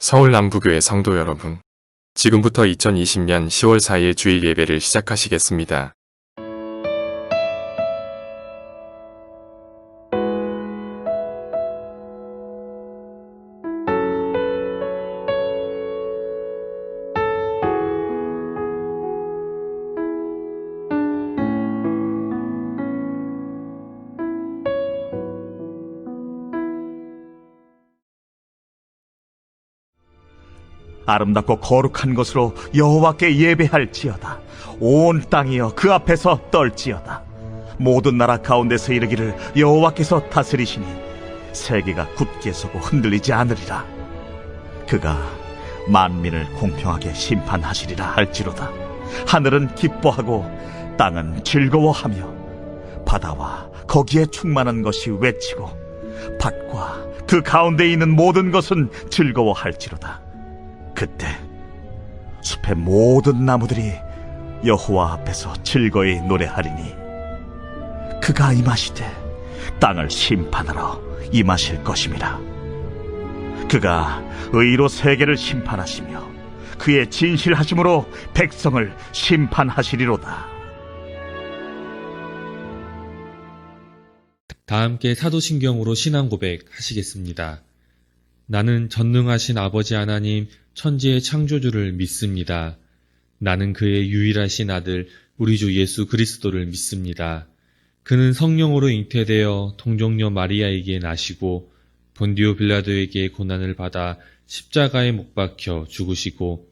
서울 남부교회 성도 여러분, 지금부터 2020년 10월 4일 주일 예배를 시작하시겠습니다. 아름답고 거룩한 것으로 여호와께 예배할지어다. 온 땅이여 그 앞에서 떨지어다. 모든 나라 가운데서 이르기를 여호와께서 다스리시니 세계가 굳게 서고 흔들리지 않으리라. 그가 만민을 공평하게 심판하시리라 할지로다. 하늘은 기뻐하고 땅은 즐거워하며 바다와 거기에 충만한 것이 외치고 밭과 그 가운데 있는 모든 것은 즐거워할지로다. 그때 숲의 모든 나무들이 여호와 앞에서 즐거이 노래하리니 그가 임하시되 땅을 심판하러 임하실 것임이라. 그가 의로 세계를 심판하시며 그의 진실하심으로 백성을 심판하시리로다. 다 함께 사도신경으로 신앙 고백 하시겠습니다. 나는 전능하신 아버지 하나님 천지의 창조주를 믿습니다. 나는 그의 유일하신 아들 우리 주 예수 그리스도를 믿습니다. 그는 성령으로 잉태되어 동정녀 마리아에게 나시고 본디오 빌라도에게 고난을 받아 십자가에 못 박혀 죽으시고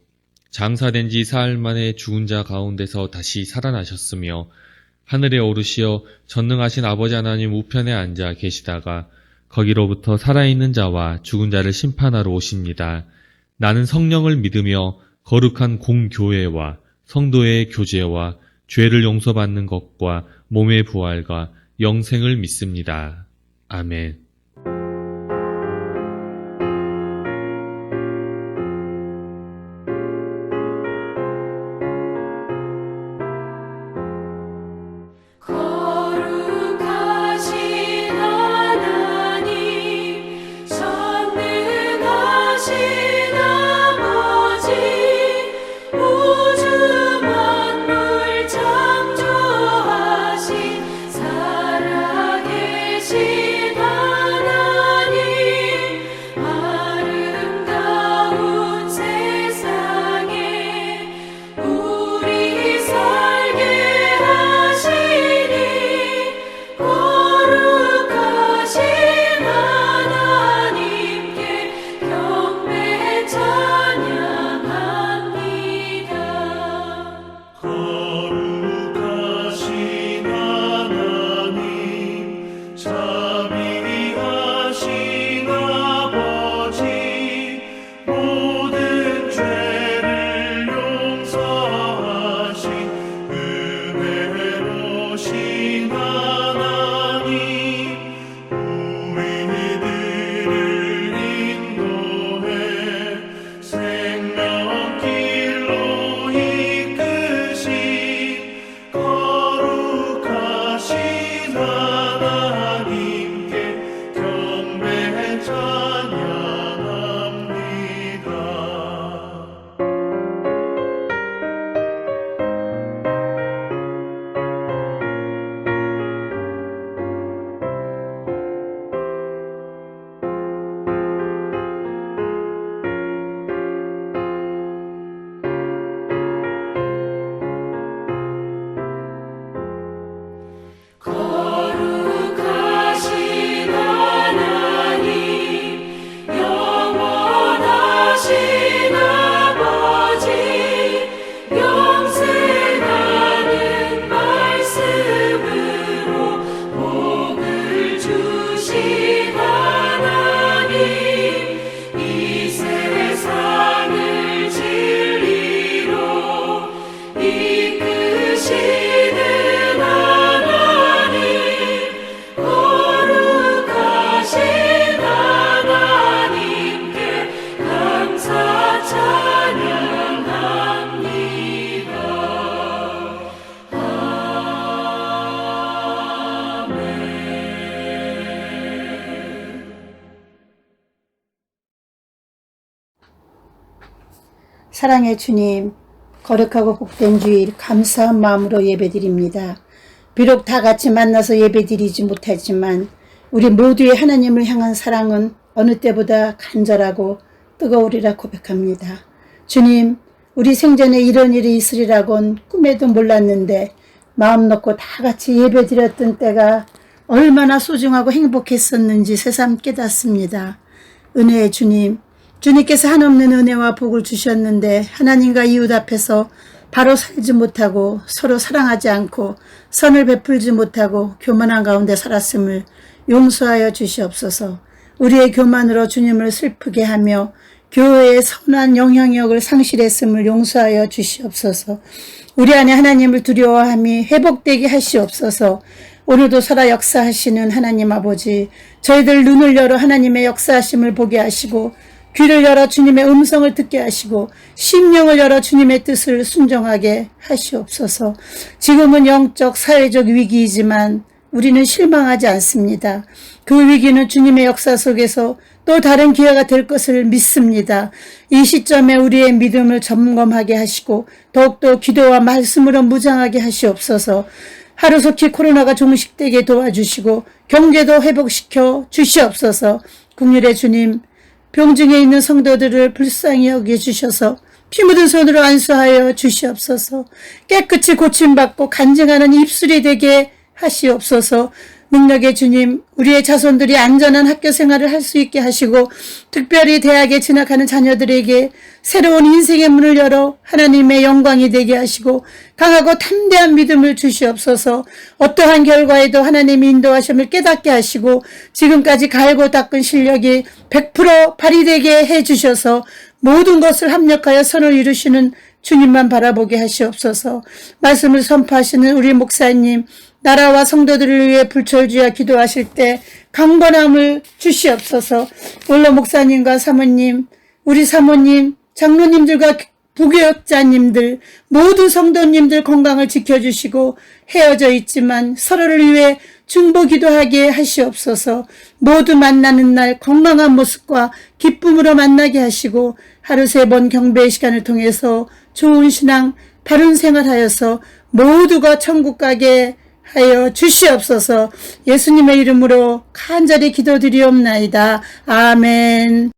장사된 지 사흘 만에 죽은 자 가운데서 다시 살아나셨으며 하늘에 오르시어 전능하신 아버지 하나님 우편에 앉아 계시다가 거기로부터 살아있는 자와 죽은 자를 심판하러 오십니다. 나는 성령을 믿으며 거룩한 공교회와 성도의 교제와 죄를 용서받는 것과 몸의 부활과 영생을 믿습니다. 아멘. 살아계시다 사랑의 주님, 거룩하고 복된 주일 감사한 마음으로 예배드립니다. 비록 다 같이 만나서 예배드리지 못하지만 우리 모두의 하나님을 향한 사랑은 어느 때보다 간절하고 뜨거우리라 고백합니다. 주님, 우리 생전에 이런 일이 있으리라곤 꿈에도 몰랐는데 마음 놓고 다 같이 예배드렸던 때가 얼마나 소중하고 행복했었는지 새삼 깨닫습니다. 은혜의 주님, 주님께서 한없는 은혜와 복을 주셨는데 하나님과 이웃 앞에서 바로 살지 못하고 서로 사랑하지 않고 선을 베풀지 못하고 교만한 가운데 살았음을 용서하여 주시옵소서. 우리의 교만으로 주님을 슬프게 하며 교회의 선한 영향력을 상실했음을 용서하여 주시옵소서. 우리 안에 하나님을 두려워함이 회복되게 하시옵소서. 오늘도 살아 역사하시는 하나님 아버지, 저희들 눈을 열어 하나님의 역사하심을 보게 하시고 귀를 열어 주님의 음성을 듣게 하시고 심령을 열어 주님의 뜻을 순종하게 하시옵소서. 지금은 영적 사회적 위기이지만 우리는 실망하지 않습니다. 그 위기는 주님의 역사 속에서 또 다른 기회가 될 것을 믿습니다. 이 시점에 우리의 믿음을 점검하게 하시고 더욱더 기도와 말씀으로 무장하게 하시옵소서. 하루속히 코로나가 종식되게 도와주시고 경제도 회복시켜 주시옵소서. 국률의 주님, 병중에 있는 성도들을 불쌍히 여겨주셔서 피 묻은 손으로 안수하여 주시옵소서. 깨끗이 고침받고 간증하는 입술이 되게 하시옵소서. 능력의 주님, 우리의 자손들이 안전한 학교 생활을 할 수 있게 하시고 특별히 대학에 진학하는 자녀들에게 새로운 인생의 문을 열어 하나님의 영광이 되게 하시고 강하고 담대한 믿음을 주시옵소서. 어떠한 결과에도 하나님의 인도하심을 깨닫게 하시고 지금까지 갈고 닦은 실력이 100% 발휘되게 해주셔서 모든 것을 합력하여 선을 이루시는 주님만 바라보게 하시옵소서. 말씀을 선포하시는 우리 목사님, 나라와 성도들을 위해 불철주야 기도하실 때 강건함을 주시옵소서. 원로 목사님과 사모님, 우리 사모님, 장로님들과 부교역자님들, 모든 성도님들 건강을 지켜주시고 헤어져 있지만 서로를 위해 중보기도하게 하시옵소서. 모두 만나는 날 건강한 모습과 기쁨으로 만나게 하시고 하루 3번 경배의 시간을 통해서 좋은 신앙, 바른 생활하여서 모두가 천국 가게 하여 주시옵소서. 예수님의 이름으로 간절히 기도드리옵나이다. 아멘.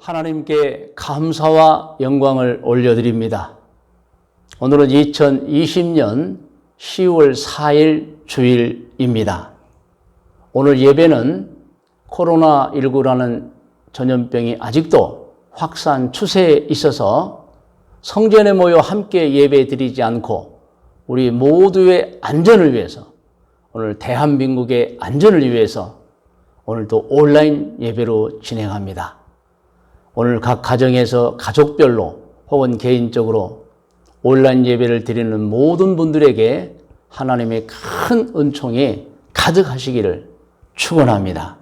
하나님께 감사와 영광을 올려드립니다. 오늘은 2020년 10월 4일 주일입니다. 오늘 예배는 코로나19라는 전염병이 아직도 확산 추세에 있어서 성전에 모여 함께 예배 드리지 않고 우리 모두의 안전을 위해서, 오늘 대한민국의 안전을 위해서 오늘도 온라인 예배로 진행합니다. 오늘 각 가정에서 가족별로 혹은 개인적으로 온라인 예배를 드리는 모든 분들에게 하나님의 큰 은총이 가득하시기를 축원합니다.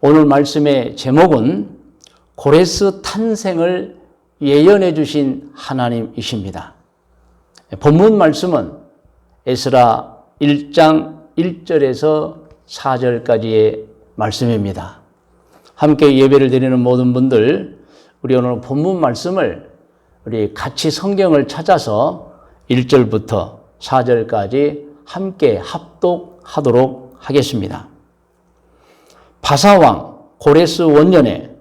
오늘 말씀의 제목은 고레스 탄생을 예언해 주신 하나님이십니다. 본문 말씀은 에스라 1장 1절에서 4절까지의 말씀입니다. 함께 예배를 드리는 모든 분들, 우리 오늘 본문 말씀을 우리 같이 성경을 찾아서 1절부터 4절까지 함께 합독하도록 하겠습니다. 바사왕 고레스 원년에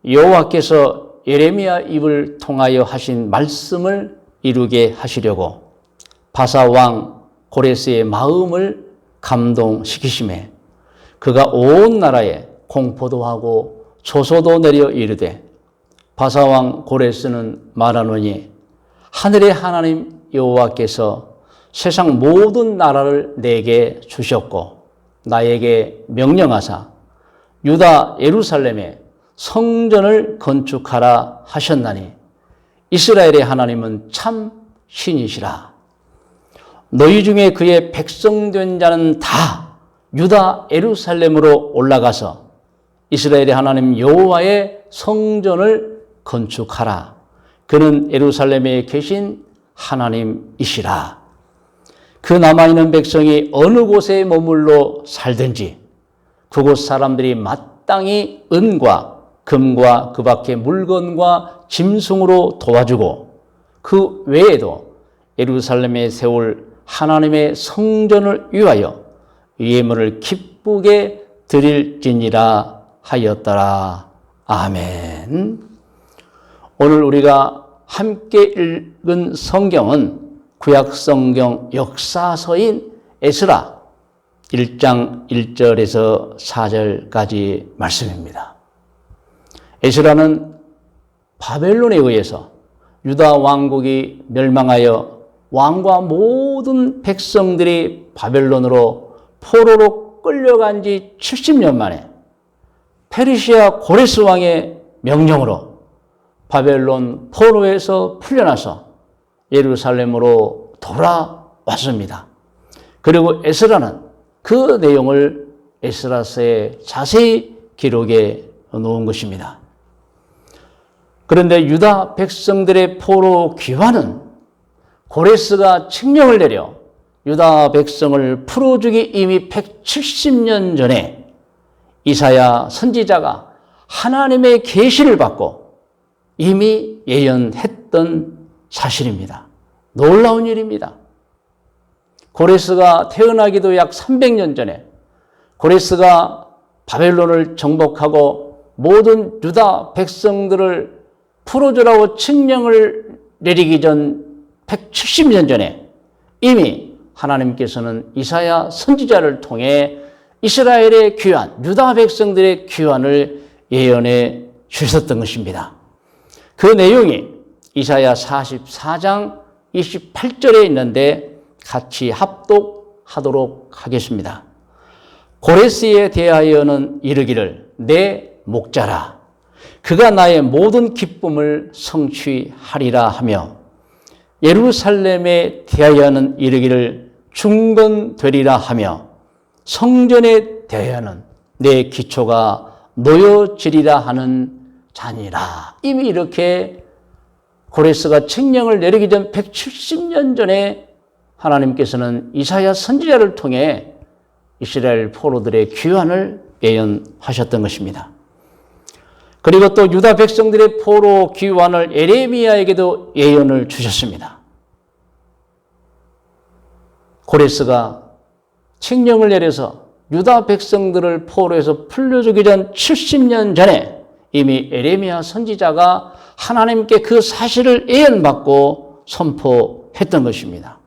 여호와께서 예레미야 입을 통하여 하신 말씀을 이루게 하시려고 바사왕 고레스의 마음을 감동시키시매 그가 온 나라에 공포도 하고 조소도 내려 이르되 바사왕 고레스는 말하노니 하늘의 하나님 여호와께서 세상 모든 나라를 내게 주셨고 나에게 명령하사 유다 예루살렘에 성전을 건축하라 하셨나니 이스라엘의 하나님은 참 신이시라. 너희 중에 그의 백성된 자는 다 유다 예루살렘으로 올라가서 이스라엘의 하나님 여호와의 성전을 건축하라. 그는 예루살렘에 계신 하나님이시라. 그 남아있는 백성이 어느 곳에 머물러 살든지 그곳 사람들이 마땅히 은과 금과 그 밖의 물건과 짐승으로 도와주고 그 외에도 예루살렘에 세울 하나님의 성전을 위하여 예물을 기쁘게 드릴지니라 하였더라. 아멘. 오늘 우리가 함께 읽은 성경은 구약성경 역사서인 에스라 1장 1절에서 4절까지 말씀입니다. 에스라는 바벨론에 의해서 유다 왕국이 멸망하여 왕과 모든 백성들이 바벨론으로 포로로 끌려간 지 70년 만에 페르시아 고레스 왕의 명령으로 바벨론 포로에서 풀려나서 예루살렘으로 돌아왔습니다. 그리고 에스라는 그 내용을 에스라서에 자세히 기록해 놓은 것입니다. 그런데 유다 백성들의 포로 귀환은 고레스가 칙령을 내려 유다 백성을 풀어주기 이미 170년 전에 이사야 선지자가 하나님의 계시를 받고 이미 예언했던 사실입니다. 놀라운 일입니다. 고레스가 태어나기도 약 300년 전에 고레스가 바벨론을 정복하고 모든 유다 백성들을 풀어주라고 칙령을 내리기 전 170년 전에 이미 하나님께서는 이사야 선지자를 통해 이스라엘의 귀환, 유다 백성들의 귀환을 예언해 주셨던 것입니다. 그 내용이 이사야 44장 28절에 있는데 같이 합독하도록 하겠습니다. 고레스에 대하여는 이르기를 내 목자라 그가 나의 모든 기쁨을 성취하리라 하며 예루살렘에 대하여는 이르기를 중건되리라 하며 성전에 대하여는 내 기초가 놓여지리라 하는 자니라. 이미 이렇게 고레스가 칙령을 내리기 전 170년 전에 하나님께서는 이사야 선지자를 통해 이스라엘 포로들의 귀환을 예언하셨던 것입니다. 그리고 또 유다 백성들의 포로 귀환을 예레미야에게도 예언을 주셨습니다. 고레스가 칙령을 내려서 유다 백성들을 포로에서 풀려주기 전 70년 전에 이미 에레미야 선지자가 하나님께 그 사실을 예언받고 선포했던 것입니다.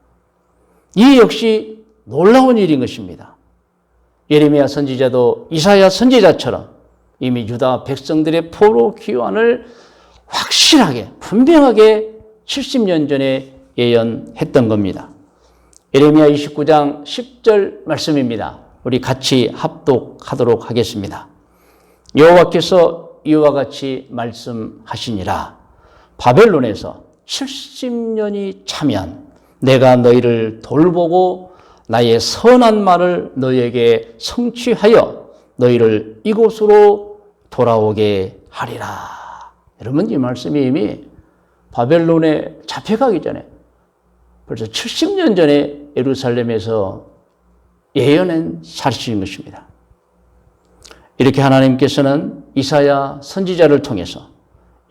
이 역시 놀라운 일인 것입니다. 예레미야 선지자도 이사야 선지자처럼 이미 유다 백성들의 포로 귀환을 확실하게 분명하게 70년 전에 예언했던 겁니다. 예레미야 29장 10절 말씀입니다. 우리 같이 합독하도록 하겠습니다. 여호와께서 이와 같이 말씀하시니라. 바벨론에서 70년이 차면 내가 너희를 돌보고 나의 선한 말을 너희에게 성취하여 너희를 이곳으로 돌아오게 하리라. 여러분, 이 말씀이 이미 바벨론에 잡혀가기 전에 벌써 70년 전에 예루살렘에서 예언한 사실인 것입니다. 이렇게 하나님께서는 이사야 선지자를 통해서,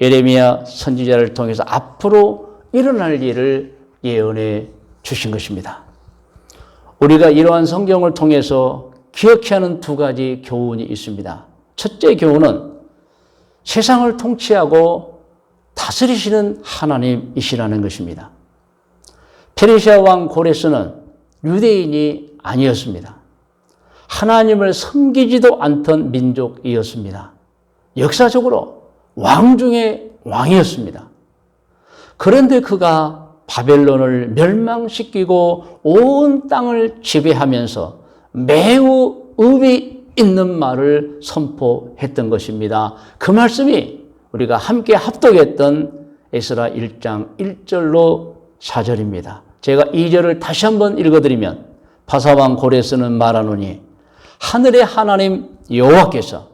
예레미야 선지자를 통해서 앞으로 일어날 일을 예언해 주신 것입니다. 우리가 이러한 성경을 통해서 기억해야 하는 두 가지 교훈이 있습니다. 첫째 교훈은 세상을 통치하고 다스리시는 하나님이시라는 것입니다. 페르시아 왕 고레스는 유대인이 아니었습니다. 하나님을 섬기지도 않던 민족이었습니다. 역사적으로 왕 중에 왕이었습니다. 그런데 그가 바벨론을 멸망시키고 온 땅을 지배하면서 매우 의미 있는 말을 선포했던 것입니다. 그 말씀이 우리가 함께 합독했던 에스라 1장 1절로 4절입니다. 제가 2절을 다시 한번 읽어드리면 바사왕 고레스는 말하노니 하늘의 하나님 여호와께서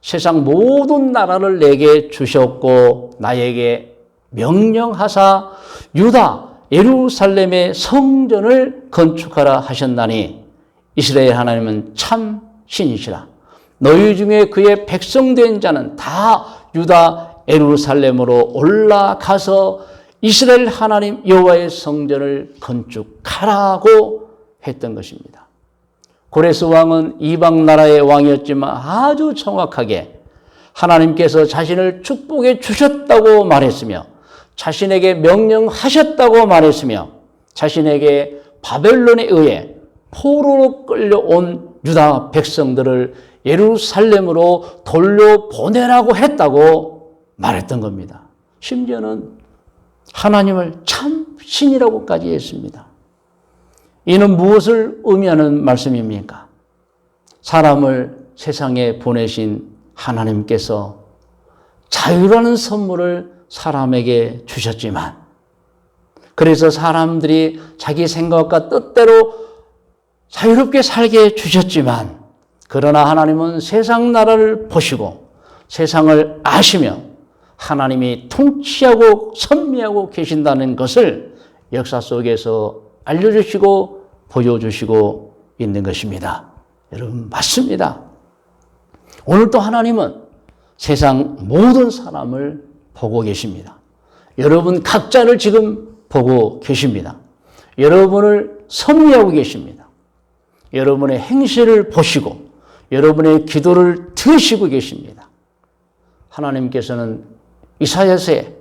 세상 모든 나라를 내게 주셨고 나에게 명령하사 유다 예루살렘의 성전을 건축하라 하셨나니 이스라엘 하나님은 참 신이시라. 너희 중에 그의 백성된 자는 다 유다 예루살렘으로 올라가서 이스라엘 하나님 여호와의 성전을 건축하라고 했던 것입니다. 고레스 왕은 이방 나라의 왕이었지만 아주 정확하게 하나님께서 자신을 축복해 주셨다고 말했으며 자신에게 명령하셨다고 말했으며 자신에게 바벨론에 의해 포로로 끌려온 유다 백성들을 예루살렘으로 돌려보내라고 했다고 말했던 겁니다. 심지어는 하나님을 참 신이라고까지 했습니다. 이는 무엇을 의미하는 말씀입니까? 사람을 세상에 보내신 하나님께서 자유라는 선물을 사람에게 주셨지만, 그래서 사람들이 자기 생각과 뜻대로 자유롭게 살게 주셨지만, 그러나 하나님은 세상 나라를 보시고 세상을 아시며 하나님이 통치하고 섭리하고 계신다는 것을 역사 속에서 알려주시고 보여주시고 있는 것입니다. 여러분, 맞습니다. 오늘도 하나님은 세상 모든 사람을 보고 계십니다. 여러분 각자를 지금 보고 계십니다. 여러분을 섭리하고 계십니다. 여러분의 행실을 보시고 여러분의 기도를 들으시고 계십니다. 하나님께서는 이사야서에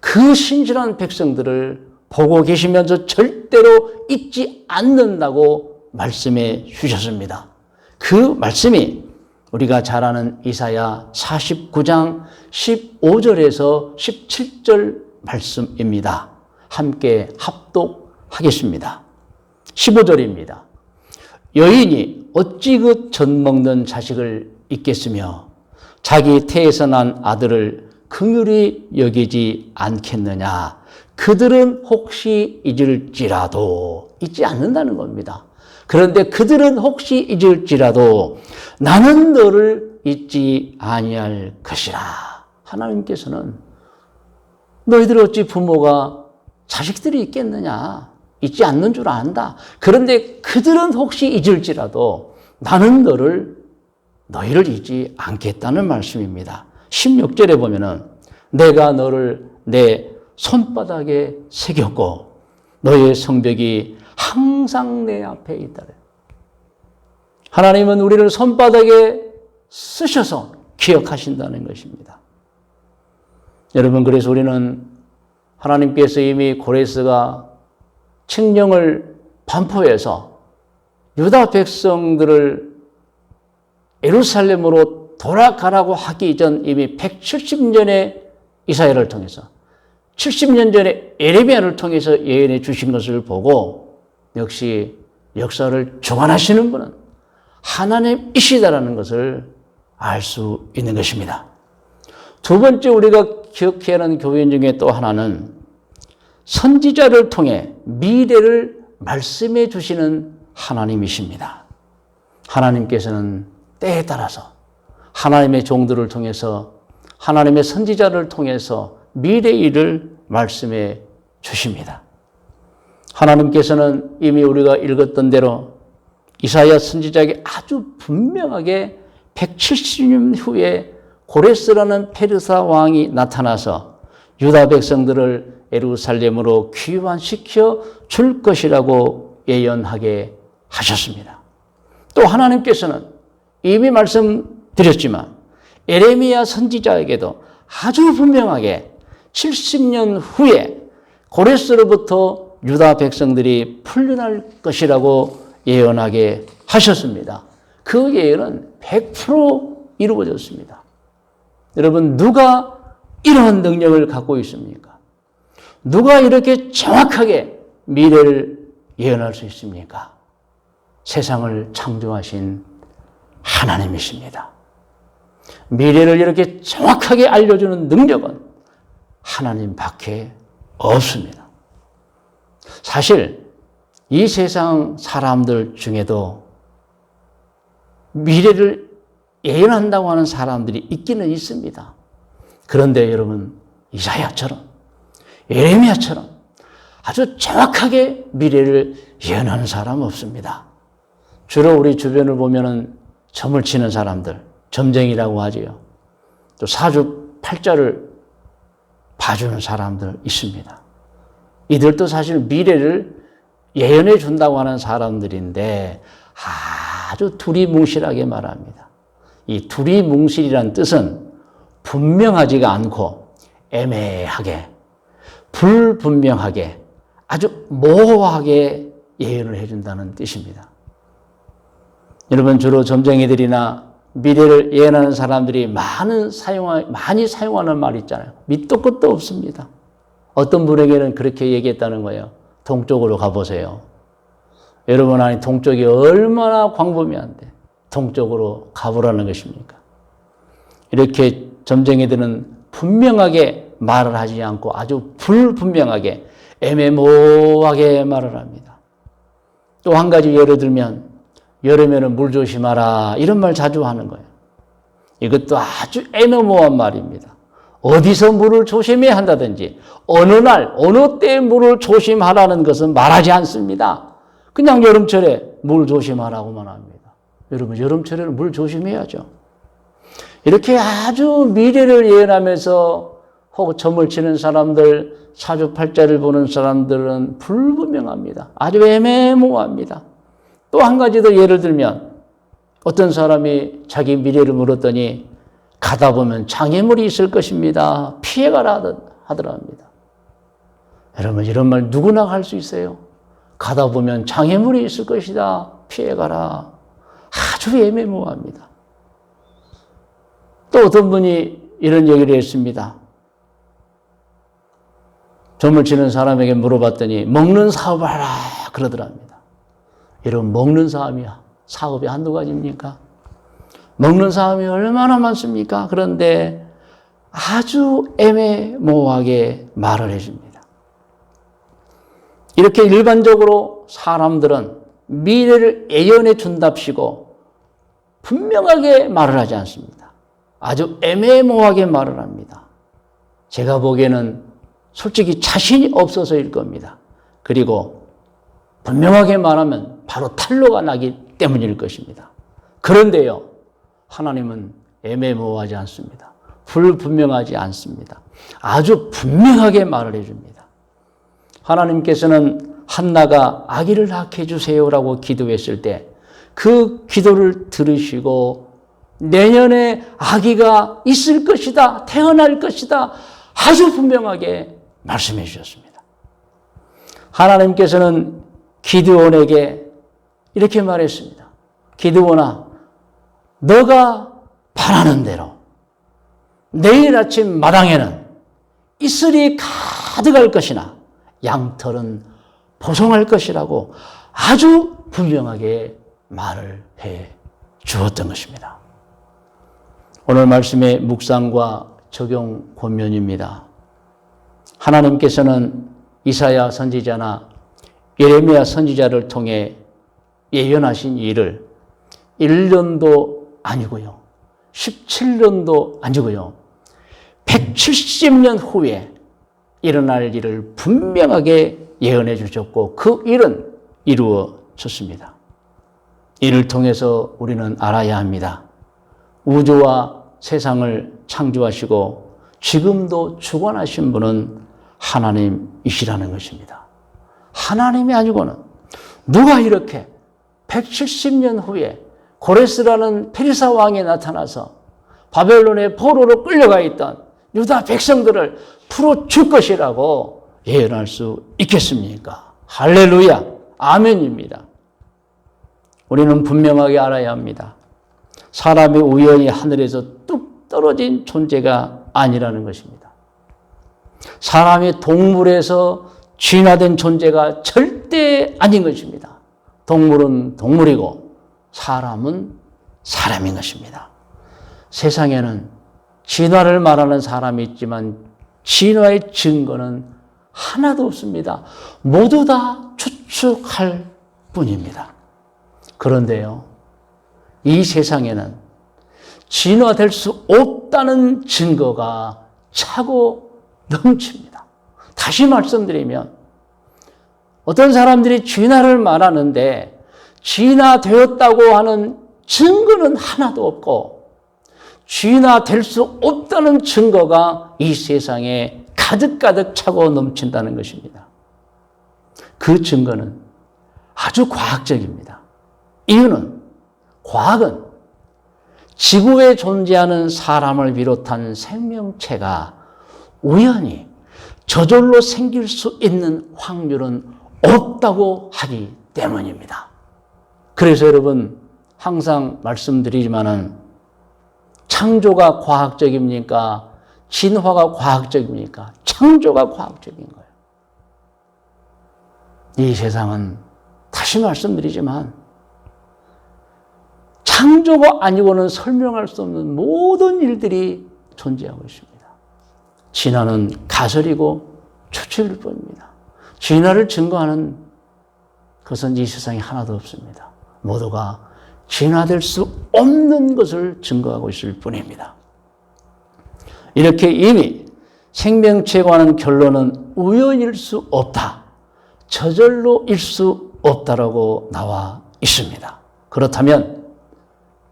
그 신실한 백성들을 보고 계시면서 절대로 잊지 않는다고 말씀해 주셨습니다. 그 말씀이 우리가 잘 아는 이사야 49장 15절에서 17절 말씀입니다. 함께 합독하겠습니다. 15절입니다. 여인이 어찌 그 젖먹는 자식을 잊겠으며 자기 태에서 난 아들을 긍휼히 여기지 않겠느냐. 그들은 혹시 잊을지라도, 잊지 않는다는 겁니다. 그런데 그들은 혹시 잊을지라도 나는 너를 잊지 아니할 것이라. 하나님께서는 너희들 어찌 부모가 자식들이 있겠느냐, 잊지 않는 줄 안다. 그런데 그들은 혹시 잊을지라도 나는 너희를 잊지 않겠다는 말씀입니다. 16절에 보면은 내가 너를 내 손바닥에 새겼고 너의 성벽이 항상 내 앞에 있다. 하나님은 우리를 손바닥에 쓰셔서 기억하신다는 것입니다. 여러분, 그래서 우리는 하나님께서 이미 고레스가 칙령을 반포해서 유다 백성들을 예루살렘으로 돌아가라고 하기 전 이미 170년의 이사야를 통해서 70년 전에 예레미야를 통해서 예언해 주신 것을 보고 역시 역사를 주관하시는 분은 하나님이시다라는 것을 알 수 있는 것입니다. 두 번째 우리가 기억해야 하는 교훈 중에 또 하나는 선지자를 통해 미래를 말씀해 주시는 하나님이십니다. 하나님께서는 때에 따라서 하나님의 종들을 통해서 하나님의 선지자를 통해서 미래의 일을 말씀해 주십니다. 하나님께서는 이미 우리가 읽었던 대로 이사야 선지자에게 아주 분명하게 170년 후에 고레스라는 페르사 왕이 나타나서 유다 백성들을 예루살렘으로 귀환시켜 줄 것이라고 예언하게 하셨습니다. 또 하나님께서는 이미 말씀드렸지만 예레미야 선지자에게도 아주 분명하게 70년 후에 고레스로부터 유다 백성들이 풀려날 것이라고 예언하게 하셨습니다. 그 예언은 100% 이루어졌습니다. 여러분, 누가 이러한 능력을 갖고 있습니까? 누가 이렇게 정확하게 미래를 예언할 수 있습니까? 세상을 창조하신 하나님이십니다. 미래를 이렇게 정확하게 알려주는 능력은 하나님밖에 없습니다. 사실 이 세상 사람들 중에도 미래를 예언한다고 하는 사람들이 있기는 있습니다. 그런데 여러분, 이사야처럼 예레미야처럼 아주 정확하게 미래를 예언하는 사람은 없습니다. 주로 우리 주변을 보면은 점을 치는 사람들, 점쟁이라고 하지요. 또 사주팔자를 봐주는 사람들 있습니다. 이들도 사실 미래를 예언해 준다고 하는 사람들인데 아주 두리뭉실하게 말합니다. 이 두리뭉실이란 뜻은 분명하지가 않고 애매하게, 불분명하게, 아주 모호하게 예언을 해준다는 뜻입니다. 여러분, 주로 점쟁이들이나 미래를 예언하는 사람들이 많이 사용하는 말 있잖아요. 밑도 끝도 없습니다. 어떤 분에게는 그렇게 얘기했다는 거예요. 동쪽으로 가보세요. 여러분, 아니 동쪽이 얼마나 광범위한데 동쪽으로 가보라는 것입니까? 이렇게 점쟁이들은 분명하게 말을 하지 않고 아주 불분명하게 애매모호하게 말을 합니다. 또 한 가지 예를 들면 여름에는 물 조심하라 이런 말 자주 하는 거예요. 이것도 아주 애매모호한 말입니다. 어디서 물을 조심해야 한다든지 어느 날 어느 때 물을 조심하라는 것은 말하지 않습니다. 그냥 여름철에 물 조심하라고만 합니다. 여러분, 여름철에는 물 조심해야죠. 이렇게 아주 미래를 예언하면서 혹은 점을 치는 사람들, 사주팔자를 보는 사람들은 불분명합니다. 아주 애매모호합니다. 또 한 가지 더 예를 들면 어떤 사람이 자기 미래를 물었더니 가다 보면 장애물이 있을 것입니다. 피해가라 하더랍니다. 여러분, 이런 말 누구나 할 수 있어요. 가다 보면 장애물이 있을 것이다. 피해가라. 아주 애매모호합니다. 또 어떤 분이 이런 얘기를 했습니다. 점을 치는 사람에게 물어봤더니 먹는 사업을 하라 그러더랍니다. 여러분, 먹는 사업이 한두 가지입니까? 먹는 사람이 얼마나 많습니까? 그런데 아주 애매모호하게 말을 해줍니다. 이렇게 일반적으로 사람들은 미래를 예언해 준답시고 분명하게 말을 하지 않습니다. 아주 애매모호하게 말을 합니다. 제가 보기에는 솔직히 자신이 없어서일 겁니다. 그리고 분명하게 말하면 바로 탄로가 나기 때문일 것입니다. 그런데요, 하나님은 애매모호하지 않습니다. 불분명하지 않습니다. 아주 분명하게 말을 해줍니다. 하나님께서는 한나가 아기를 낳게 해주세요라고 기도했을 때 그 기도를 들으시고 내년에 아기가 있을 것이다, 태어날 것이다, 아주 분명하게 말씀해 주셨습니다. 하나님께서는 기드온에게 이렇게 말했습니다. 기드온아, 너가 바라는 대로 내일 아침 마당에는 이슬이 가득할 것이나 양털은 보송할 것이라고 아주 분명하게 말을 해 주었던 것입니다. 오늘 말씀의 묵상과 적용 권면입니다. 하나님께서는 이사야 선지자나 예레미야 선지자를 통해 예언하신 일을 1년도 아니고요, 17년도 아니고요, 170년 후에 일어날 일을 분명하게 예언해 주셨고 그 일은 이루어졌습니다. 이를 통해서 우리는 알아야 합니다. 우주와 세상을 창조하시고 지금도 주관하신 분은 하나님이시라는 것입니다. 하나님이 아니고는 누가 이렇게 170년 후에 고레스라는 페르사 왕이 나타나서 바벨론의 포로로 끌려가 있던 유다 백성들을 풀어줄 것이라고 예언할 수 있겠습니까? 할렐루야, 아멘입니다. 우리는 분명하게 알아야 합니다. 사람이 우연히 하늘에서 뚝 떨어진 존재가 아니라는 것입니다. 사람이 동물에서 진화된 존재가 절대 아닌 것입니다. 동물은 동물이고 사람은 사람인 것입니다. 세상에는 진화를 말하는 사람이 있지만 진화의 증거는 하나도 없습니다. 모두 다 추측할 뿐입니다. 그런데요, 이 세상에는 진화될 수 없다는 증거가 차고 넘칩니다. 다시 말씀드리면 어떤 사람들이 진화를 말하는데 진화되었다고 하는 증거는 하나도 없고 진화될 수 없다는 증거가 이 세상에 가득가득 차고 넘친다는 것입니다. 그 증거는 아주 과학적입니다. 이유는 과학은 지구에 존재하는 사람을 비롯한 생명체가 우연히 저절로 생길 수 있는 확률은 없다고 하기 때문입니다. 그래서 여러분 항상 말씀드리지만은 창조가 과학적입니까? 진화가 과학적입니까? 창조가 과학적인 거예요. 이 세상은 다시 말씀드리지만 창조가 아니고는 설명할 수 없는 모든 일들이 존재하고 있습니다. 진화는 가설이고 추측일 뿐입니다. 진화를 증거하는 것은 이 세상에 하나도 없습니다. 모두가 진화될 수 없는 것을 증거하고 있을 뿐입니다. 이렇게 이미 생명체에 관한 결론은 우연일 수 없다, 저절로일 수 없다라고 나와 있습니다. 그렇다면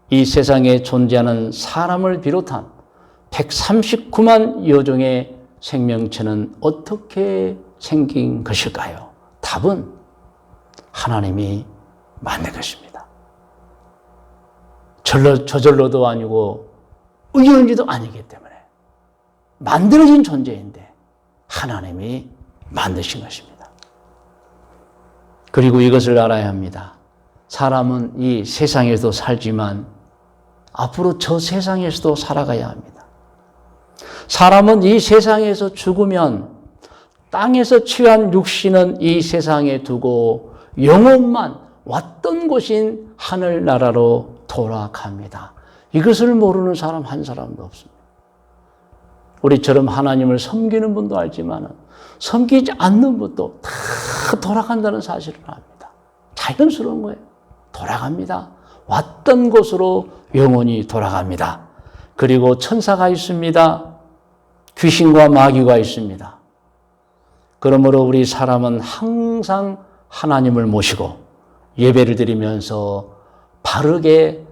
이 세상에 존재하는 사람을 비롯한 139만 여종의 생명체는 어떻게 생긴 것일까요? 답은 하나님이 만든 것입니다. 저절로도 아니고 우연히도 아니기 때문에 만들어진 존재인데 하나님이 만드신 것입니다. 그리고 이것을 알아야 합니다. 사람은 이 세상에서 살지만 앞으로 저 세상에서도 살아가야 합니다. 사람은 이 세상에서 죽으면 땅에서 취한 육신은 이 세상에 두고 영혼만 왔던 곳인 하늘나라로 돌아갑니다. 이것을 모르는 사람 한 사람도 없습니다. 우리처럼 하나님을 섬기는 분도 알지만 섬기지 않는 분도 다 돌아간다는 사실을 압니다. 자연스러운 거예요. 돌아갑니다. 왔던 곳으로 영혼이 돌아갑니다. 그리고 천사가 있습니다. 귀신과 마귀가 있습니다. 그러므로 우리 사람은 항상 하나님을 모시고 예배를 드리면서 바르게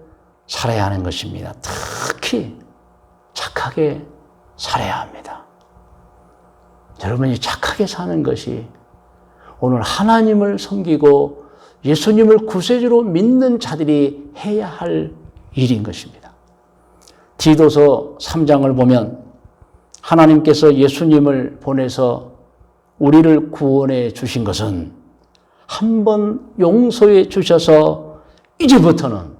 살아야 하는 것입니다. 특히 착하게 살아야 합니다. 여러분이 착하게 사는 것이 오늘 하나님을 섬기고 예수님을 구세주로 믿는 자들이 해야 할 일인 것입니다. 디도서 3장을 보면 하나님께서 예수님을 보내서 우리를 구원해 주신 것은 한번 용서해 주셔서 이제부터는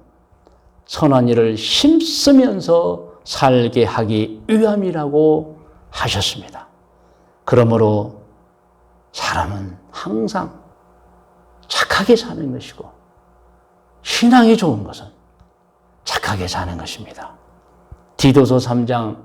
선한 일을 힘쓰면서 살게 하기 위함이라고 하셨습니다. 그러므로 사람은 항상 착하게 사는 것이고 신앙이 좋은 것은 착하게 사는 것입니다. 디도서 3장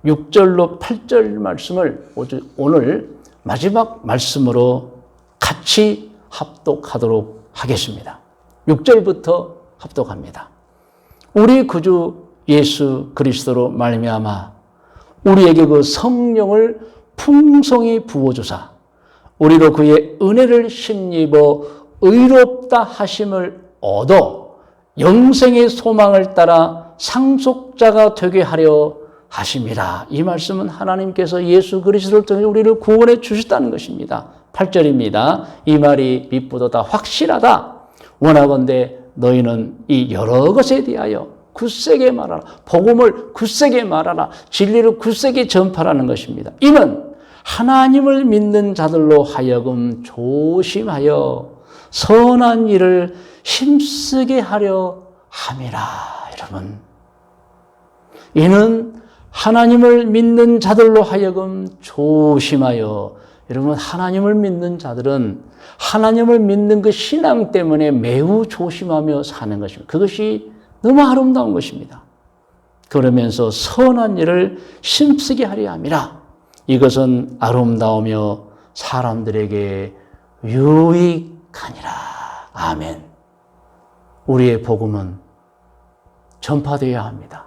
6절로 8절 말씀을 오늘 마지막 말씀으로 같이 합독하도록 하겠습니다. 6절부터 합독합니다. 우리 구주 예수 그리스도로 말미암아 우리에게 그 성령을 풍성히 부어주사 우리로 그의 은혜를 힘입어 의롭다 하심을 얻어 영생의 소망을 따라 상속자가 되게 하려 하심이라. 이 말씀은 하나님께서 예수 그리스도를 통해 우리를 구원해 주셨다는 것입니다. 8절입니다. 이 말이 빛보다 확실하다. 원하건대 너희는 이 여러 것에 대하여 굳세게 말하라. 복음을 굳세게 말하라. 진리를 굳세게 전파하는 것입니다. 이는 하나님을 믿는 자들로 하여금 조심하여 선한 일을 힘쓰게 하려 함이라. 여러분, 이는 하나님을 믿는 자들로 하여금 조심하여. 여러분, 하나님을 믿는 자들은 하나님을 믿는 그 신앙 때문에 매우 조심하며 사는 것입니다. 그것이 너무 아름다운 것입니다. 그러면서 선한 일을 힘쓰게 하려 함이라. 이것은 아름다우며 사람들에게 유익하니라. 아멘. 우리의 복음은 전파되어야 합니다.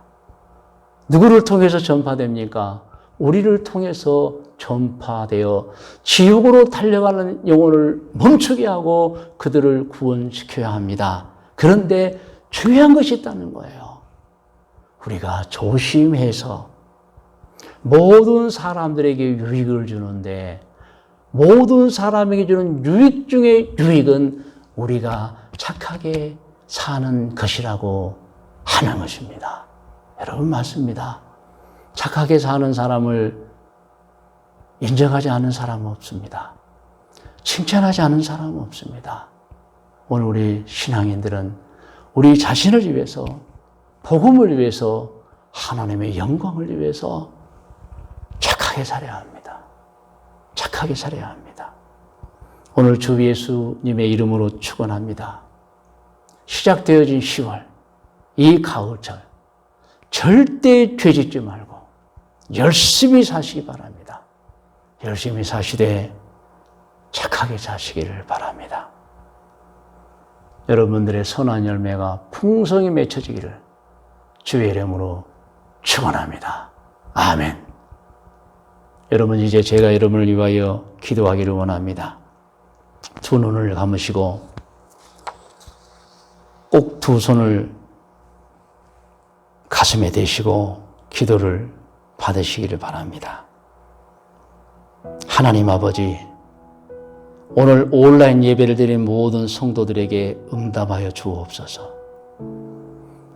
누구를 통해서 전파됩니까? 우리를 통해서 전파되어 지옥으로 달려가는 영혼을 멈추게 하고 그들을 구원시켜야 합니다. 그런데 중요한 것이 있다는 거예요. 우리가 조심해서 모든 사람들에게 유익을 주는데 모든 사람에게 주는 유익 중에 유익은 우리가 착하게 사는 것이라고 하는 것입니다. 여러분, 맞습니다. 착하게 사는 사람을 인정하지 않는 사람은 없습니다. 칭찬하지 않는 사람은 없습니다. 오늘 우리 신앙인들은 우리 자신을 위해서, 복음을 위해서, 하나님의 영광을 위해서 착하게 살아야 합니다. 착하게 살아야 합니다. 오늘 주 예수님의 이름으로 축원합니다. 시작되어진 10월, 이 가을철, 절대 죄짓지 말고 열심히 사시기 바랍니다. 열심히 사시되 착하게 사시기를 바랍니다. 여러분들의 선한 열매가 풍성히 맺혀지기를 주의 이름으로 축원합니다. 아멘. 여러분, 이제 제가 여러분을 위하여 기도하기를 원합니다. 두 눈을 감으시고 꼭 두 손을 가슴에 대시고 기도를 받으시기를 바랍니다. 하나님 아버지, 오늘 온라인 예배를 드린 모든 성도들에게 응답하여 주옵소서.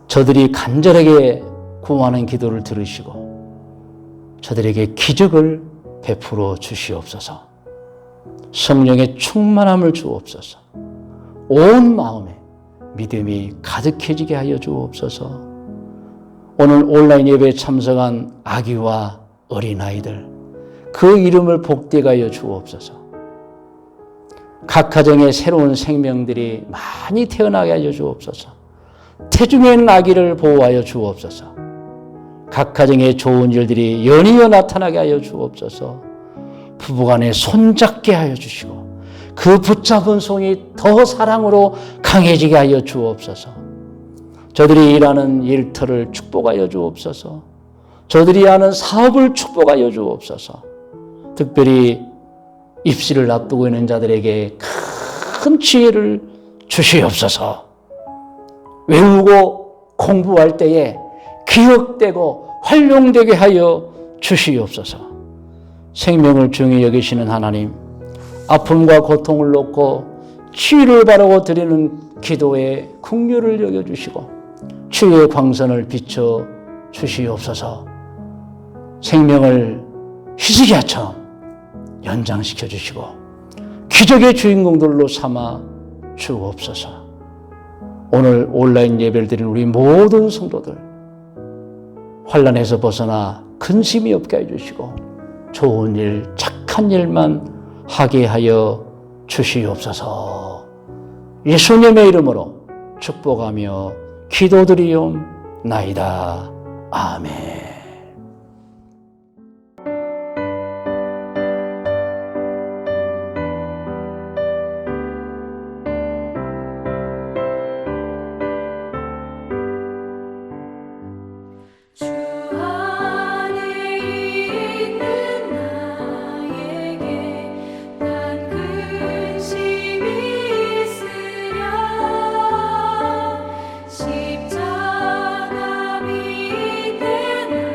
저들이 간절하게 구하는 기도를 들으시고 저들에게 기적을 베풀어 주시옵소서. 성령의 충만함을 주옵소서. 온 마음에 믿음이 가득해지게 하여 주옵소서. 오늘 온라인 예배에 참석한 아기와 어린아이들, 그 이름을 복되게 하여 주옵소서. 각 가정에 새로운 생명들이 많이 태어나게 하여 주옵소서. 태중에 있는 아기를 보호하여 주옵소서. 각 가정에 좋은 일들이 연이어 나타나게 하여 주옵소서. 부부간에 손잡게 하여 주시고 그 붙잡은 손이 더 사랑으로 강해지게 하여 주옵소서. 저들이 일하는 일터를 축복하여 주옵소서. 저들이 하는 사업을 축복하여 주옵소서. 특별히 입시를 앞두고 있는 자들에게 큰 지혜를 주시옵소서. 외우고 공부할 때에 기억되고 활용되게 하여 주시옵소서. 생명을 중히 여기시는 하나님, 아픔과 고통을 놓고 치유를 바라고 드리는 기도에 긍휼을 여겨주시고 주의 광선을 비춰 주시옵소서. 생명을 희석야처럼 연장시켜 주시고 기적의 주인공들로 삼아 주옵소서. 오늘 온라인 예배를 드린 우리 모든 성도들 환난에서 벗어나 근심이 없게 해주시고 좋은 일, 착한 일만 하게 하여 주시옵소서. 예수님의 이름으로 축복하며 기도드리옵나이다. 아멘. 주 안에 있는 나에게 난 근심이 있으랴 십자가 밑에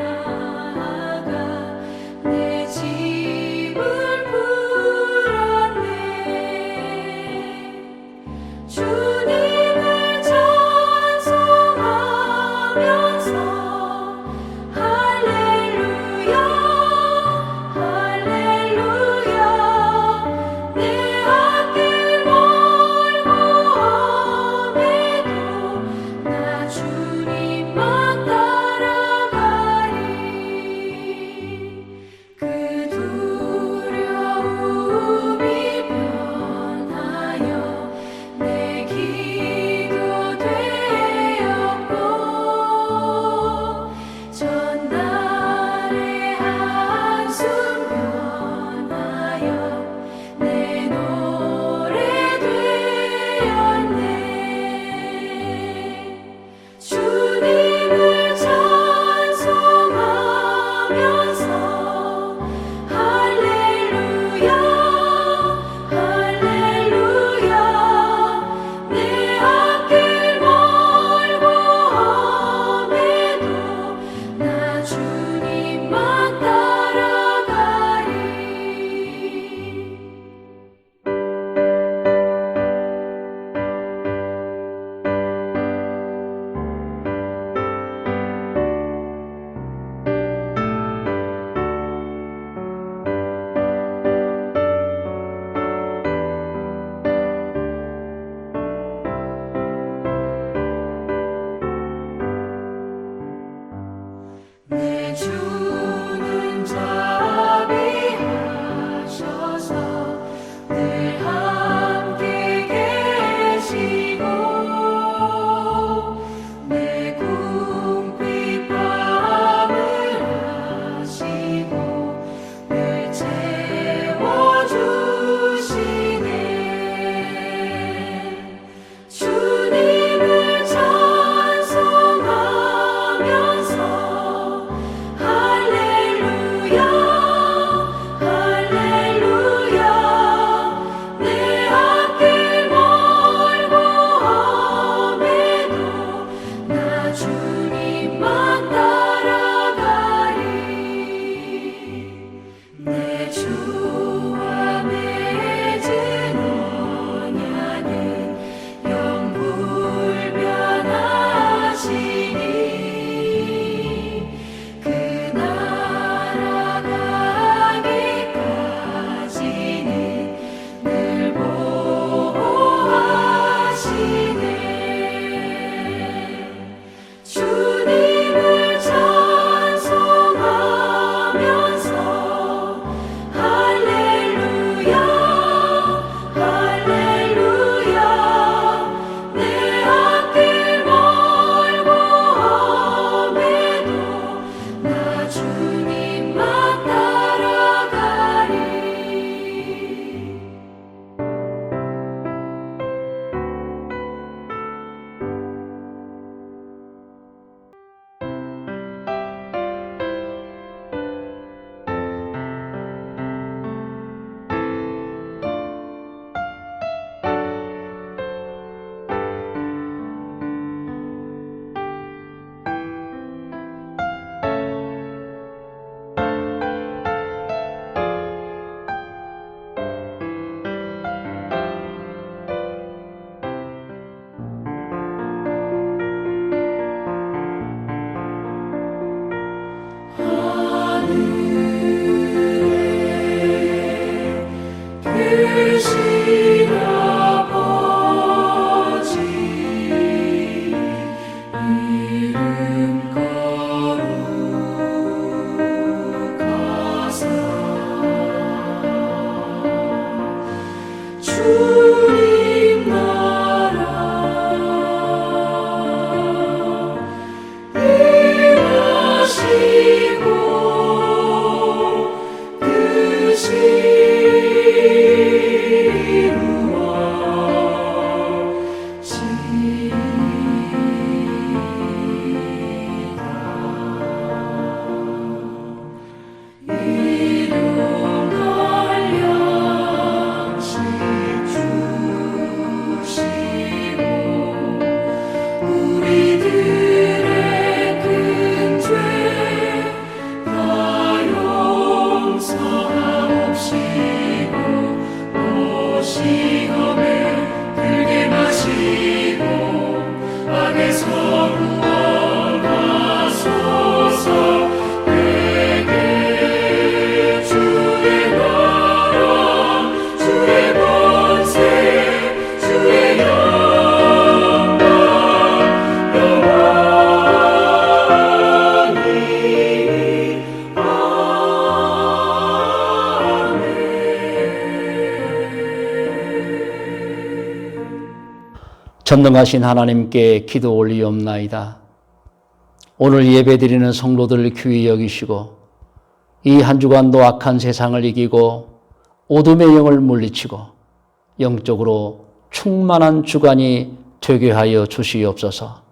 주님 나라 일하시고 뜻이 우리들의 큰 죄 다 용서하옵시고 또 시험에 들게 마시고 악에서 구원하소서. 내게 주의 나라 주의 권세 주의 영광 전능하신 하나님께 기도 올리옵나이다. 오늘 예배드리는 성도들을 귀히 여기시고 이 한 주간도 악한 세상을 이기고 어둠의 영을 물리치고 영적으로 충만한 주간이 되게 하여 주시옵소서.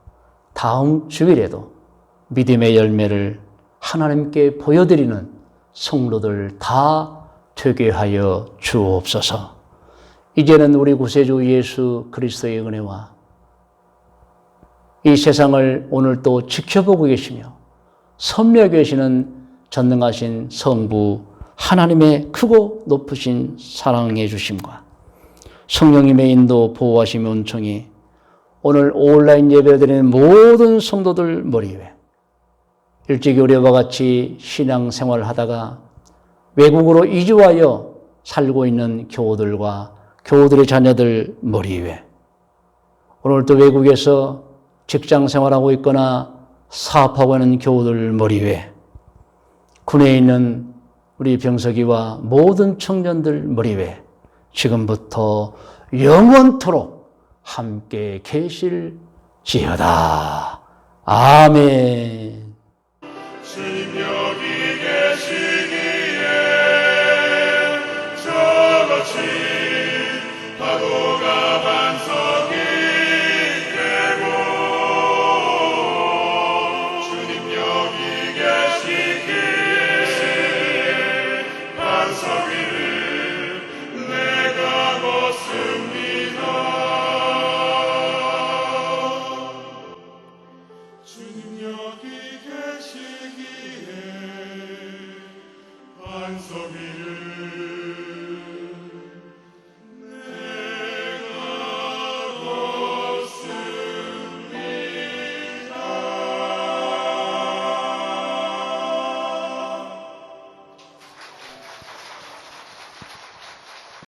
다음 주일에도 믿음의 열매를 하나님께 보여드리는 성도들 다 되게 하여 주옵소서. 이제는 우리 구세주 예수 그리스도의 은혜와 이 세상을 오늘 또 지켜보고 계시며 섭리하고 계시는 전능하신 성부 하나님의 크고 높으신 사랑해 주심과 성령님의 인도 보호하심 은총이 오늘 온라인 예배를 드리는 모든 성도들 머리 위에 일찍이 우리와 같이 신앙생활을 하다가 외국으로 이주하여 살고 있는 교우들과 교우들의 자녀들 머리 위에 오늘 또 외국에서 직장생활하고 있거나 사업하고 있는 교우들 머리 위에 군에 있는 우리 병석이와 모든 청년들 머리 위에 지금부터 영원토록 함께 계실지어다. 아멘.